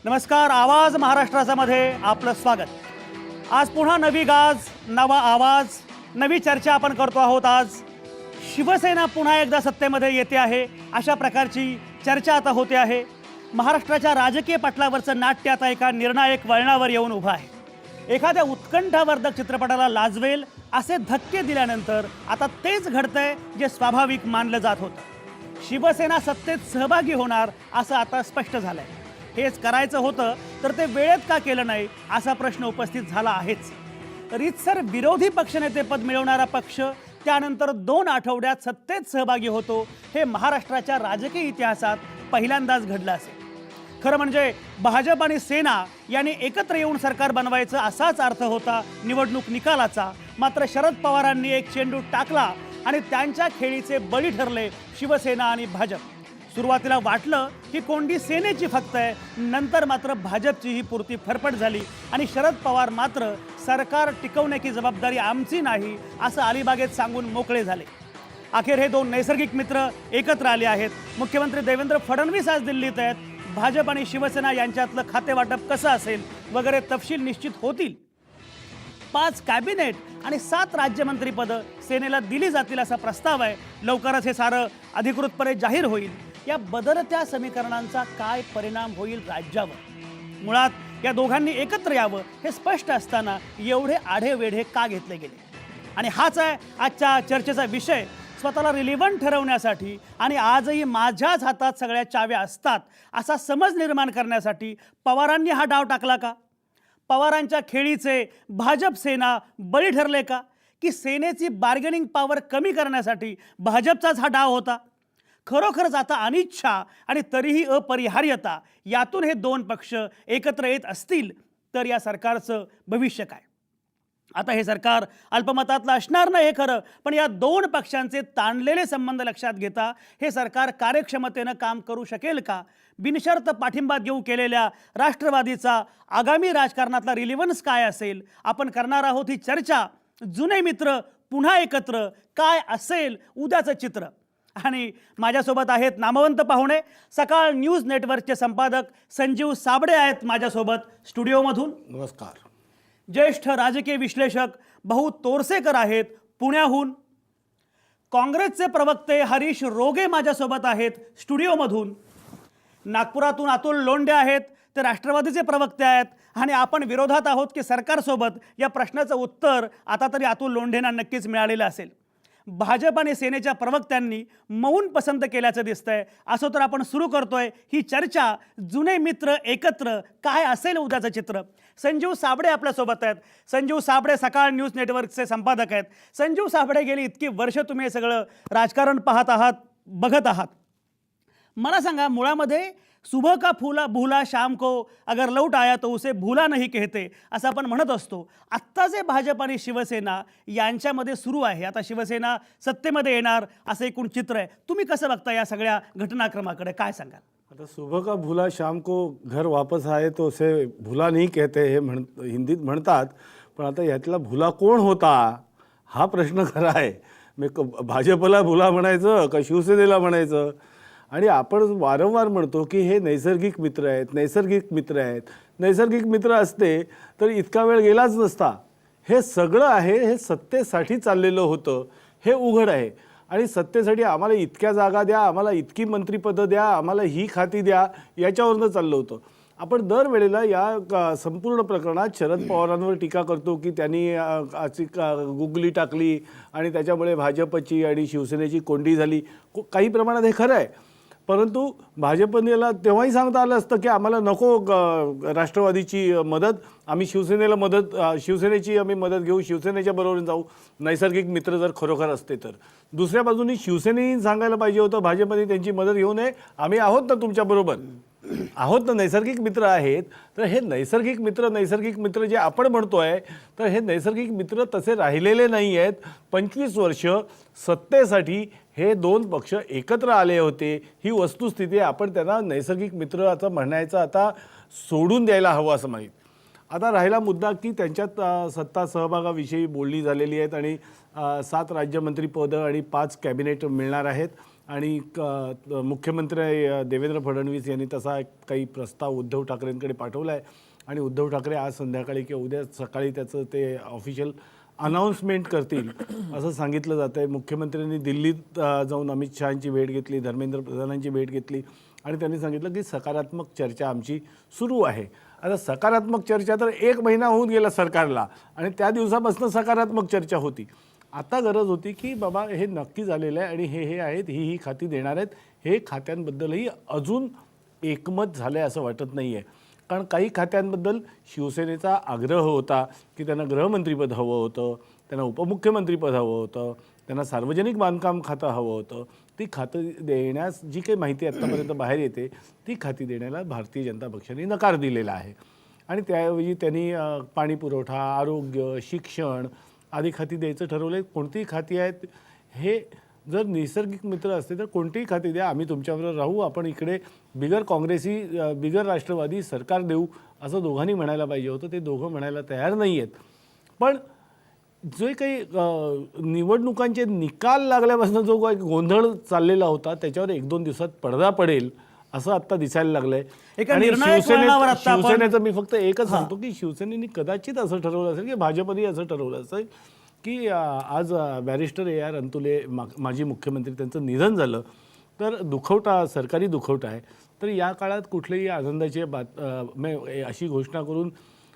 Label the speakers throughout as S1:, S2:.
S1: नमस्कार, आवाज महाराष्ट्राचा मध्ये आपलं स्वागत। आज पुन्हा नवी गाज, नवा आवाज, नवी चर्चा आपण करतो आहोत। आज शिवसेना पुन्हा एकदा सत्तेमध्ये येते आहे अशा प्रकारची चर्चा आता होते आहे। महाराष्ट्राच्या राजकीय पटलावरचं नाट्य आता एका निर्णायक वळणावर येऊन उभं आहे। एखाद्या उत्कंठावर्धक चित्रपटाला लाजवेल असे धक्के दिल्यानंतर आता तेच घडतंय जे स्वाभाविक मानलं जात होतं। शिवसेना सत्तेत सहभागी होणार असं आता स्पष्ट झालंय। हेच करायचं होतं तर ते वेळेत का केलं नाही असा प्रश्न उपस्थित झाला आहेच। रीतसर विरोधी पक्षनेतेपद मिळवणारा पक्ष त्यानंतर 2 आठवड्यात सत्तेत सहभागी होतो हे महाराष्ट्राच्या राजकीय इतिहासात पहिल्यांदाच घडलं असेल। खरं म्हणजे भाजप आणि सेना यांनी एकत्र येऊन सरकार बनवायचं असाच अर्थ होता निवडणूक निकालाचा। मात्र शरद पवारांनी एक चेंडू टाकला आणि त्यांच्या खेळीचे बळी ठरले शिवसेना आणि भाजप। सुरुवातीला वाटलं की कोंडी सेनेची फक्त आहे, नंतर मात्र भाजपची ही पुरती फरफट झाली आणि शरद पवार मात्र सरकार टिकवण्याची जबाबदारी आमची नाही असं अलिबागेत सांगून मोकळे झाले। अखेर हे 2 नैसर्गिक मित्र एकत्र आले आहेत। मुख्यमंत्री देवेंद्र फडणवीस आज दिल्लीत आहेत। भाजप आणि शिवसेना यांच्यातलं खातेवाटप कसं असेल वगैरे तपशील निश्चित होतील। 5 कॅबिनेट आणि 7 राज्यमंत्रीपदं सेनेला दिली जातील असा प्रस्ताव आहे। लवकरच हे सारं अधिकृतपणे जाहीर होईल। या बदलत्या समीकरणांचा काय परिणाम होईल राज्यावर? मुळात या दोघांनी एकत्र यावं हे स्पष्ट असताना एवढे आढेवेढे का घेतले गेले? आणि हाच आहे आजच्या चर्चेचा विषय। स्वतःला रिलेव्हंट ठरवण्यासाठी आणि आजही माझ्याच हातात सगळ्या चाव्या असतात असा समज निर्माण करण्यासाठी पवारांनी हा डाव टाकला का? पवारांच्या खेळीचे भाजप सेना बळी ठरले का? की सेनेची बार्गेनिंग पॉवर कमी करण्यासाठी भाजपचाच हा डाव होता? खरोखरच आता अनिच्छा आणि तरीही अपरिहार्यता यातून हे 2 पक्ष एकत्र येत असतील तर या सरकारचं भविष्य काय? आता हे सरकार अल्पमतातलं असणार नाही हे खरं, पण या 2 पक्षांचे ताणलेले संबंध लक्षात घेता हे सरकार कार्यक्षमतेनं काम करू शकेल का? बिनशर्त पाठिंबा देऊ केलेल्या राष्ट्रवादीचा आगामी राजकारणातला रिलेव्हन्स काय असेल? आपण करणार आहोत ही चर्चा। जुने मित्र पुन्हा एकत्र, काय असेल उद्याचं चित्र? आणि माझ्यासोबत आहेत नामवंत पाहुणे। सकाळ न्यूज नेटवर्कचे संपादक संजीव साबळे आहेत माझ्यासोबत स्टुडिओमधून।
S2: नमस्कार।
S1: ज्येष्ठ राजकीय विश्लेषक भाऊ तोरसेकर आहेत पुण्याहून। काँग्रेसचे प्रवक्ते हरीश रोगे माझ्यासोबत आहेत स्टुडिओमधून। नागपुरातून अतुल लोंढे आहेत, ते राष्ट्रवादीचे प्रवक्ते आहेत आणि आपण विरोधात आहोत की सरकारसोबत या प्रश्नाचं उत्तर आता तरी अतुल लोंढेंना नक्कीच मिळालेलं असेल। भाजप आणि सेनेच्या प्रवक्त्यांनी मौन पसंत केल्याचं दिसतंय। असं तर आपण सुरू करतोय ही चर्चा। जुने मित्र एकत्र, काय असेल उद्याचं चित्र? संजीव साबळे आपल्यासोबत आहेत। संजीव साबळे सकाळ न्यूज नेटवर्कचे संपादक आहेत। संजीव साबळे, गेली इतकी वर्ष तुम्ही हे सगळं राजकारण पाहत आहात, बघत आहात। मला सांगा, मुळामध्ये सुबह का फूला भूला शाम को अगर लौट आया तो उसे भूला नहीं कहते असं आपण म्हणत असतो। आत्ता जे भाजप आणि शिवसेना यांच्यामध्ये सुरू आहे, आता शिवसेना सत्तेमध्ये येणार असं एकूण चित्र आहे। तुम्ही कसं बघता या सगळ्या घटनाक्रमाकडे, काय सांगाल?
S2: आता सुबह का भूला शाम को घर वापस आए तो उसे भूला नहीं कहते हे हिंदीत म्हणतात, पण आता यातला भूला कोण होता हा प्रश्न खरा आहे। भाजपला भूला म्हणायचं का शिवसेनेला म्हणायचं? आणि आपण वारंवार म्हणतो की हे नैसर्गिक मित्र आहेत, नैसर्गिक मित्र आहेत। नैसर्गिक मित्र असते तर इतका वेळ गेलाच नसता। हे सगळं आहे हे सत्तेसाठी चाललेलं होतं हे उघड आहे। आणि सत्तेसाठी आम्हाला इतक्या जागा द्या, आम्हाला इतकी मंत्रिपदं द्या, आम्हाला ही खाती द्या, याच्यावरनं चाललं होतं। आपण दरवेळेला या संपूर्ण प्रकरणात शरद पवारांवर टीका करतो की त्यांनी अशी गुगली टाकली आणि त्याच्यामुळे भाजपची आणि शिवसेनेची कोंडी झाली। काही प्रमाणात हे खरं आहे, परंतु भाजपनेला तेव्हाही सांगता आलं असतं की आम्हाला नको राष्ट्रवादीची मदत, आम्ही शिवसेनेची आम्ही मदत घेऊ, शिवसेनेच्या बरोबर जाऊ, नैसर्गिक मित्र जर खरोखर असते तर। दुसऱ्या बाजूनी शिवसेनेने सांगायला पाहिजे होतं भाजपने त्यांची मदत घेऊ नये, आम्ही आहोत ना तुमच्याबरोबर, आहोत ना, नैसर्गिक मित्र आहेत। तर हे नैसर्गिक मित्र जे आपण म्हणतोय तर हे नैसर्गिक मित्र तसे राहिलेले नाही आहेत। 25 वर्ष सत्तेसाठी हे 2 पक्ष एकत्र आले होते, ही वस्तुस्थिती। आपण त्यांना नैसर्गिक मित्र असं म्हणायचं आता सोडून द्यायला हवं असं माहीत। आता राहिला मुद्दा की त्यांच्यात सत्ता सहभागाविषयी बोलणी झालेली आहेत आणि 7 राज्यमंत्रीपदं आणि 5 कॅबिनेट मिळणार आहेत। आणि मुख्यमंत्री देवेंद्र फडणवीस यांनी तसा एक काही प्रस्ताव उद्धव ठाकरेंकडे पाठवला आहे आणि उद्धव ठाकरे आज संध्याकाळी किंवा उद्या सकाळी त्याचं ते ऑफिशियल अनाऊन्समेंट करतील असं सांगितलं जातं आहे. मुख्यमंत्र्यांनी दिल्लीत जाऊन अमित शहांची भेट घेतली, धर्मेंद्र प्रधानांची भेट घेतली आणि त्यांनी सांगितलं की सकारात्मक चर्चा आमची सुरू आहे. आता सकारात्मक चर्चा तर 1 महिना होऊन गेला सरकारला आणि त्या दिवसापासून सकारात्मक चर्चा होती. आता गरज होती की बाबा हे नक्की झालेलं आहे आणि हे आहेत, ही खाती देणार आहेत. हे खात्यांबद्दलही अजून एकमत झालं आहे असं वाटत नाही आहे. कारण काही खात्यांबद्दल शिवसेनेचा आग्रह होता की त्यांना गृहमंत्रीपद हवं होतं, त्यांना उपमुख्यमंत्रीपद हवं होतं, त्यांना सार्वजनिक बांधकाम खातं हवं होतं. ती खातं देण्यास जी काही माहिती आत्तापर्यंत बाहेर येते ती खाती देण्याला भारतीय जनता पक्षाने नकार दिलेला आहे. आणि त्याऐवजी त्यांनी पाणी पुरवठा, आरोग्य, शिक्षण आदी खाती द्यायचं ठरवलं. कोणतीही खाती आहेत हे जर नैसर्गिक मित्र असते तर कोणतीही खाती द्या, आम्ही तुमच्याबरोबर राहू, आपण इकडे बिगर काँग्रेसी बिगर राष्ट्रवादी सरकार देऊ असं दोघांनी म्हणायला पाहिजे होतं. ते दोघं म्हणायला तयार नाही आहेत. पण जे काही निवडणुकांचे निकाल लागल्यापासून जो काही गोंधळ चाललेला होता त्याच्यावर 1-2 दिवसात पडदा पडेल असं आत्ता दिसायला लागलंय.
S1: एका
S2: आणि
S1: निर्णायक वळणावर आता आपण-
S2: शिवसेनेचं मी फक्त एकच सांगतो की शिवसेनेने कदाचित असं ठरवलं असेल की भाजपने असं ठरवलं असेल की आज बॅरिस्टर AR अंतुले माजी मुख्यमंत्री त्यांचं निधन झालं तर दुखवटा, सरकारी दुखवटा आहे. तर या काळात कुठलेही आनंदाची अशी घोषणा करून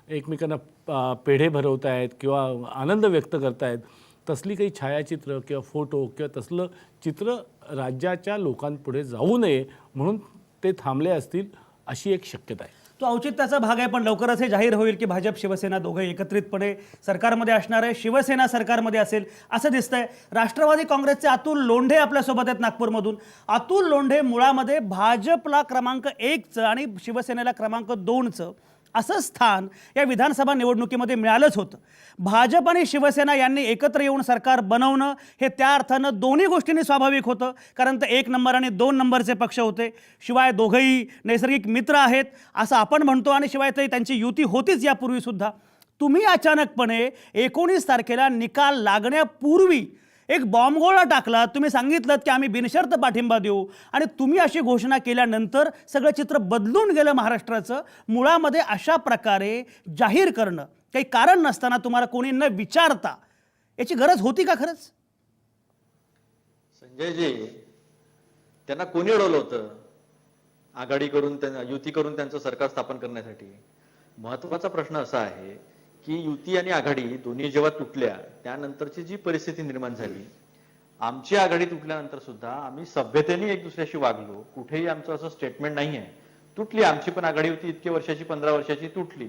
S2: एकमेकांना पेढे भरवत आहेत किंवा आनंद व्यक्त करतायत तसली काही छायाचित्र किंवा फोटो किंवा तसलं चित्र राज्याच्या लोकांपुढे जाऊ नये म्हणून ते थांबले असतील अशी एक शक्यता आहे.
S1: तो औचित्याचा भाग आहे. पण लवकरच हे जाहीर होईल की भाजप शिवसेना दोघे एकत्रितपणे सरकारमध्ये असणार आहे. शिवसेना सरकारमध्ये असेल असं दिसतंय. राष्ट्रवादी काँग्रेसचे अतुल लोंढे आपल्यासोबत आहेत नागपूरमधून. अतुल लोंढे मुळामध्ये भाजपला क्रमांक 1चं आणि शिवसेनेला क्रमांक 2चं असं स्थान या विधानसभा निवडणुकीमध्ये मिळालंच होतं. भाजप आणि शिवसेना यांनी एकत्र येऊन सरकार बनवणं हे त्या अर्थानं दोन्ही गोष्टींनी स्वाभाविक होतं. कारण ते 1 नंबर आणि 2 नंबरचे पक्ष होते. शिवाय दोघंही नैसर्गिक मित्र आहेत असं आपण म्हणतो आणि शिवाय ते त्यांची युती होतीच यापूर्वीसुद्धा. तुम्ही अचानकपणे 19 तारखेला निकाल लागण्यापूर्वी एक बॉम्बगोळा टाकला. तुम्ही सांगितलं की आम्ही बिनशर्त पाठिंबा देऊ आणि तुम्ही अशी घोषणा केल्यानंतर सगळं चित्र बदलून गेलं महाराष्ट्राचं. मुळामध्ये अशा प्रकारे जाहीर करणं काही कारण नसताना तुम्हाला कोणी न विचारता याची गरज होती का खरंच?
S3: संजयजी, त्यांना कोणी अडवलं होतं आघाडी करून, त्यांना युती करून त्यांचं सरकार स्थापन करण्यासाठी? महत्वाचा प्रश्न असा आहे की युती आणि आघाडी दोन्ही जेव्हा तुटल्या त्यानंतरची जी परिस्थिती निर्माण झाली, आमची आघाडी तुटल्यानंतर सुद्धा आम्ही सभ्यतेने एक दुसऱ्याशी वागलो. कुठेही आमचं असं स्टेटमेंट नाही आहे. तुटली आमची पण आघाडी होती, इतके वर्षाची, 15 वर्षाची तुटली.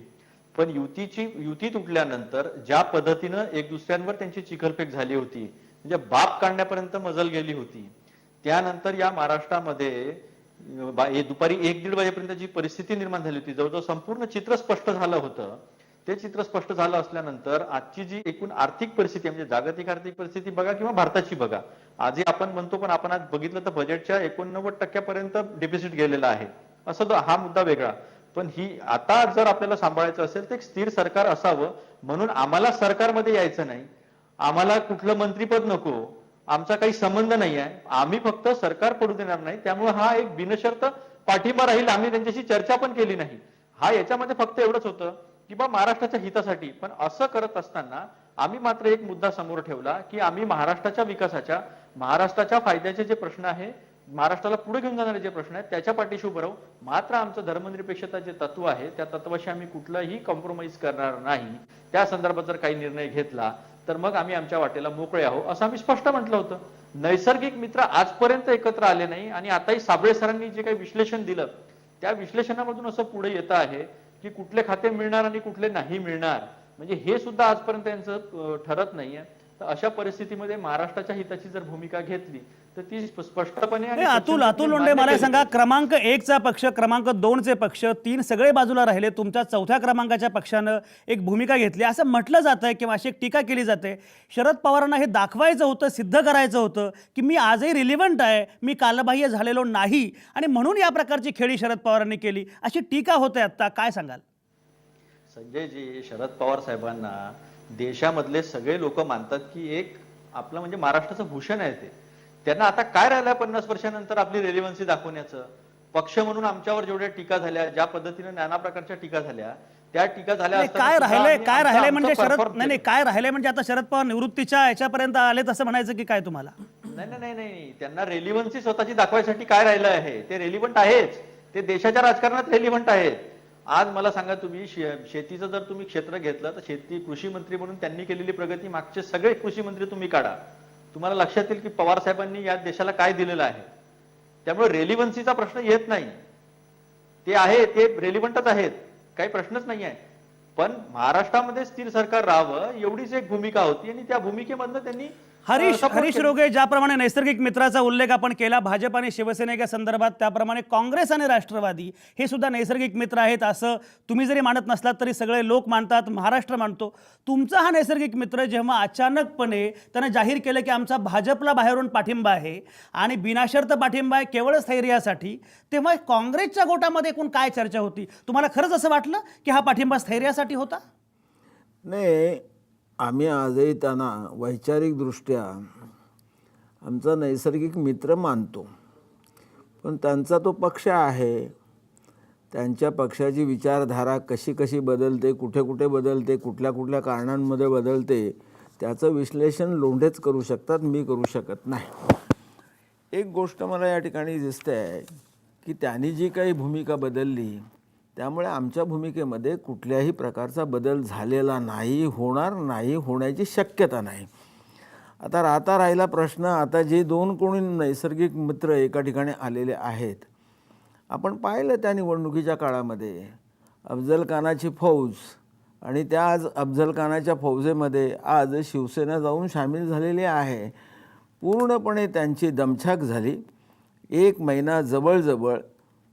S3: पण युती तुटल्यानंतर ज्या पद्धतीनं एक दुसऱ्यांवर त्यांची चिखलफेक झाली होती, म्हणजे बाप काढण्यापर्यंत मजल गेली होती, त्यानंतर या महाराष्ट्रामध्ये दुपारी 1-1:30 वाजेपर्यंत जी परिस्थिती निर्माण झाली होती, जवळजवळ संपूर्ण चित्र स्पष्ट झालं होतं. ते चित्र स्पष्ट झालं असल्यानंतर आजची जी एकूण आर्थिक परिस्थिती म्हणजे जागतिक आर्थिक परिस्थिती बघा किंवा भारताची बघा, आजही आपण म्हणतो पण आपण आज बघितलं तर बजेटच्या 89% डेफिसिट गेलेला आहे. असं हा मुद्दा वेगळा. पण ही आता जर आपल्याला सांभाळायचं असेल तर एक स्थिर सरकार असावं. म्हणून आम्हाला सरकारमध्ये यायचं नाही, आम्हाला कुठलं मंत्रीपद नको, आमचा काही संबंध नाही आहे, आम्ही फक्त सरकार पडू देणार नाही. त्यामुळे हा एक बिनशर्त पाठिंबा राहील. आम्ही त्यांच्याशी चर्चा पण केली नाही. हा याच्यामध्ये फक्त एवढंच होतं की बा महाराष्ट्राच्या हितासाठी. पण असं करत असताना आम्ही मात्र एक मुद्दा समोर ठेवला की आम्ही महाराष्ट्राच्या विकासाच्या, महाराष्ट्राच्या फायद्याचे जे प्रश्न आहे, महाराष्ट्राला पुढे घेऊन जाणारे जे प्रश्न आहेत त्याच्या पाठीशी उभं राहू. मात्र आमचं धर्मनिरपेक्षता जे तत्व आहे त्या तत्वाशी आम्ही कुठलाही कॉम्प्रोमाइज करणार नाही. त्या संदर्भात जर काही निर्णय घेतला तर मग आम्ही आमच्या वाटेला मोकळे आहोत असं आम्ही स्पष्ट म्हटलं होतं. नैसर्गिक मित्र आजपर्यंत एकत्र आले नाही आणि आताही साबळे सरांनी जे काही विश्लेषण दिलं त्या विश्लेषणामधून असं पुढे येतं आहे की कुठले खाते मिळणार आणि कुठले नाही मिळणार, म्हणजे हे सुद्धा आजपर्यंत यांचं ठरत नाहीये. तर अशा परिस्थितीमध्ये महाराष्ट्राच्या हिताची जर भूमिका घेतली तर ती स्पष्टपणे
S1: अतुल लोंढे मला सांगा, क्रमांक 1चा पक्ष, क्रमांक 2चे पक्ष, 3 सगळे बाजूला राहिले, तुमच्या 4थ्या क्रमांकाच्या पक्षानं एक भूमिका घेतली असं म्हटलं जात आहे किंवा अशी एक टीका केली जाते. शरद पवारांना हे दाखवायचं होतं, सिद्ध करायचं होतं की मी आजही रिलिव्हंट आहे, मी कालबाह्य झालेलो नाही आणि म्हणून या प्रकारची खेळी शरद पवारांनी केली अशी टीका होते. आता काय सांगाल?
S3: संजयजी, शरद पवार साहेबांना देशामधले सगळे लोक मानतात की एक आपलं म्हणजे महाराष्ट्राचं भूषण आहे ते. त्यांना आता काय राहिलं 50 वर्षानंतर आपली रेलिव्हन्सी दाखवण्याचं? पक्ष म्हणून आमच्यावर जेवढ्या टीका झाल्या, ज्या पद्धतीने नाना प्रकारच्या टीका झाल्या, त्या टीका झाल्या
S1: नाही,
S3: असताना
S1: काय
S3: सुद्धा
S1: राहिले
S3: आम्ही
S1: काय
S3: आमचं-
S1: राहिले
S3: आमचं
S1: म्हणजे शरद
S3: perform
S1: नाही नाही
S3: केलं.
S1: काय राहिले म्हणजे आता शरद पवार निवृत्तीच्या याच्यापर्यंत आले तसं म्हणायचं की काय तुम्हाला?
S3: नाही नाही नाही नाही त्यांना रेलिव्हन्सी स्वतःची दाखवायसाठी काय राहिलं आहे? ते रेलिव्हंट आहेच, ते देशाच्या राजकारणात रेलिव्हंट आहेत. आज मला सांगा, तुम्ही शेतीचं जर तुम्ही क्षेत्र घेतलं तर शेती कृषी मंत्री म्हणून त्यांनी केलेली प्रगती मागचे सगळे कृषी मंत्री तुम्ही काढा, तुम्हाला लक्षात येईल की पवार साहेबांनी या देशाला काय दिलेलं आहे. त्यामुळे रेलिव्हन्सीचा प्रश्न येत नाही, ते आहे ते रेलिव्हंटच आहेत, काही प्रश्नच नाही आहे. पण महाराष्ट्रामध्ये स्थिर सरकार राहावं एवढीच एक भूमिका होती आणि त्या भूमिकेमधनं त्यांनी
S1: हरीश रोगे ज्याप्रमाणे नैसर्गिक मित्राचा उल्लेख आपण केला भाजप आणि शिवसेनेच्या संदर्भात, त्याप्रमाणे काँग्रेस आणि राष्ट्रवादी हे सुद्धा नैसर्गिक मित्र आहेत असं तुम्ही जरी मानत नसलात तरी सगळे लोक मानतात, महाराष्ट्र मानतो. तुमचा हा नैसर्गिक मित्र जेव्हा अचानकपणे त्यानं जाहीर केलं की आमचा भाजपला बाहेरून पाठिंबा आहे आणि बिनाशर्त पाठिंबा आहे केवळ स्थैर्यासाठी, तेव्हा काँग्रेसच्या गोटामध्ये एकूण काय चर्चा होती? तुम्हाला खरंच असं वाटलं की हा पाठिंबा स्थैर्यासाठी होता?
S4: नाही, आम्ही आजही त्यांना वैचारिकदृष्ट्या आमचा नैसर्गिक मित्र मानतो, पण त्यांचा तो पक्ष आहे, त्यांच्या पक्षाची विचारधारा कशी कशी बदलते, कुठे कुठे बदलते, कुठल्या कुठल्या कारणांमध्ये बदलते, त्याचं विश्लेषण लोंढेच करू शकतात, मी करू शकत नाही. एक गोष्ट मला या ठिकाणी दिसते आहे की त्यांनी जी काही भूमिका बदलली त्यामुळे आमच्या भूमिकेमध्ये कुठल्याही प्रकारचा बदल झालेला नाही, होणार नाही, होण्याची शक्यता नाही. आता राहिला प्रश्न, आता जे दोन कोणी नैसर्गिक मित्र एका ठिकाणी आलेले आहेत, आपण पाहिलं त्या निवडणुकीच्या काळामध्ये अफजल खानाची फौज आणि त्या आज अफजल खानाच्या फौजेमध्ये आज शिवसेना जाऊन सामील झालेली आहे. पूर्णपणे त्यांची दमछाक झाली. 1 महिना जवळजवळ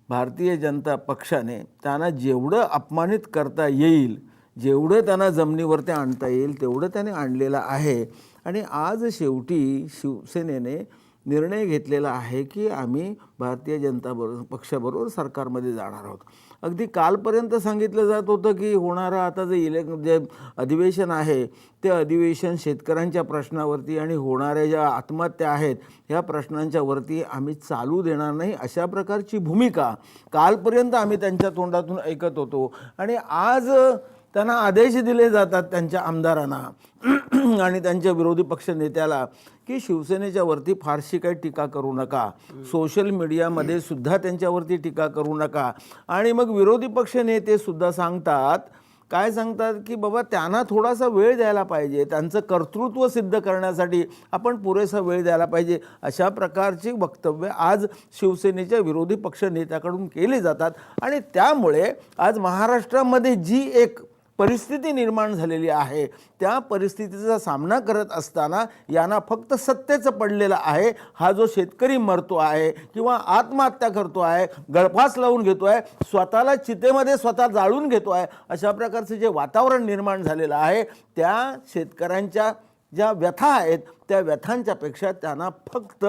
S4: भारतीय जनता पक्षाने त्यांना जेवढं अपमानित करता येईल, जेवढं त्यांना जमिनीवरती आणता येईल तेवढं त्याने आणलेलं आहे. आणि आज शेवटी शिवसेनेने निर्णय घेतलेला आहे की आम्ही भारतीय जनता पक्षाबरोबर सरकारमध्ये जाणार आहोत. अगदी कालपर्यंत सांगितलं जात होतं की होणारं आता जे अधिवेशन आहे ते अधिवेशन शेतकऱ्यांच्या प्रश्नावरती आणि होणाऱ्या ज्या आत्महत्या आहेत ह्या प्रश्नांच्या वरती आम्ही चालू देणार नाही, अशा प्रकारची भूमिका कालपर्यंत आम्ही त्यांच्या तोंडातून ऐकत होतो. आणि आज त्यांना आदेश दिले जातात त्यांच्या आमदारांना आणि त्यांच्या विरोधी पक्ष नेत्याला की शिवसेनेच्या वरती फारशी काही टीका करू नका, सोशल मीडियामध्ये सुद्धा त्यांच्यावरती टीका करू नका. आणि मग विरोधी पक्ष नेते सुद्धा सांगतात की बाबा त्यांना थोडासा वेळ द्यायला पाहिजे, त्यांचं कर्तृत्व सिद्ध करण्यासाठी आपण पुरेसा वेळ द्यायला पाहिजे, अशा प्रकारची वक्तव्य आज शिवसेनेच्या विरोधी पक्ष नेत्याकडून केली जातात. आणि त्यामुळे आज महाराष्ट्रामध्ये जी एक परिस्थिती निर्माण झालेली आहे त्या परिस्थितीचा सामना करत असताना यांना फक्त सत्तेचं पडलेलं आहे. हा जो शेतकरी मरतो आहे किंवा आत्महत्या करतो आहे, गळफास लावून घेतो आहे, स्वतःला चितेमध्ये स्वतः जाळून घेतो आहे, अशा प्रकारचं जे वातावरण निर्माण झालेलं आहे त्या शेतकऱ्यांच्या ज्या व्यथा आहेत त्या व्यथांच्यापेक्षा त्यांना फक्त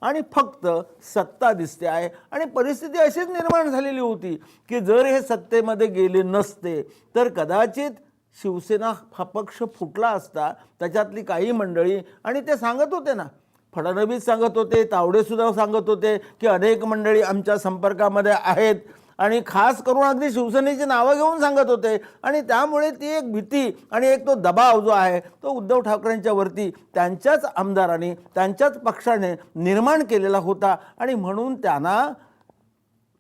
S4: आणि फक्त सत्ता दिसते आहे. आणि परिस्थिती अशीच निर्माण झालेली होती की जर हे सत्तेमध्ये गेले नसते तर कदाचित शिवसेना हा पक्ष फुटला असता. त्याच्यातली काही मंडळी, आणि ते सांगत होते ना, फडणवीस सांगत होते, तावडेसुद्धा सांगत होते की अनेक मंडळी आमच्या संपर्कामध्ये आहेत आणि खास करून अगदी शिवसेनेची नावं घेऊन सांगत होते. आणि त्यामुळे ती एक भीती आणि एक तो दबाव जो आहे तो उद्धव ठाकरेंच्या वरती त्यांच्याच आमदारांनी, त्यांच्याच पक्षाने निर्माण केलेला होता. आणि म्हणून त्यांना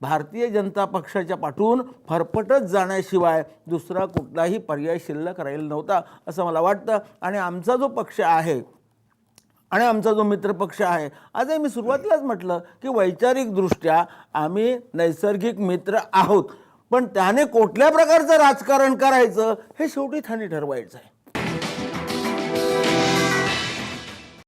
S4: भारतीय जनता पक्षाच्या पाठून फरफटत जाण्याशिवाय दुसरा कुठलाही पर्याय शिल्लक राहिला नव्हता असं मला वाटतं. आणि आमचा जो पक्ष आहे आणि आमचा जो मित्रपक्ष आहे, आजही मी सुरुवातीलाच म्हटलं की वैचारिकदृष्ट्या आम्ही नैसर्गिक मित्र आहोत, पण त्याने कुठल्या प्रकारचं राजकारण करायचं हे शेवटी त्यांनी ठरवायचं आहे.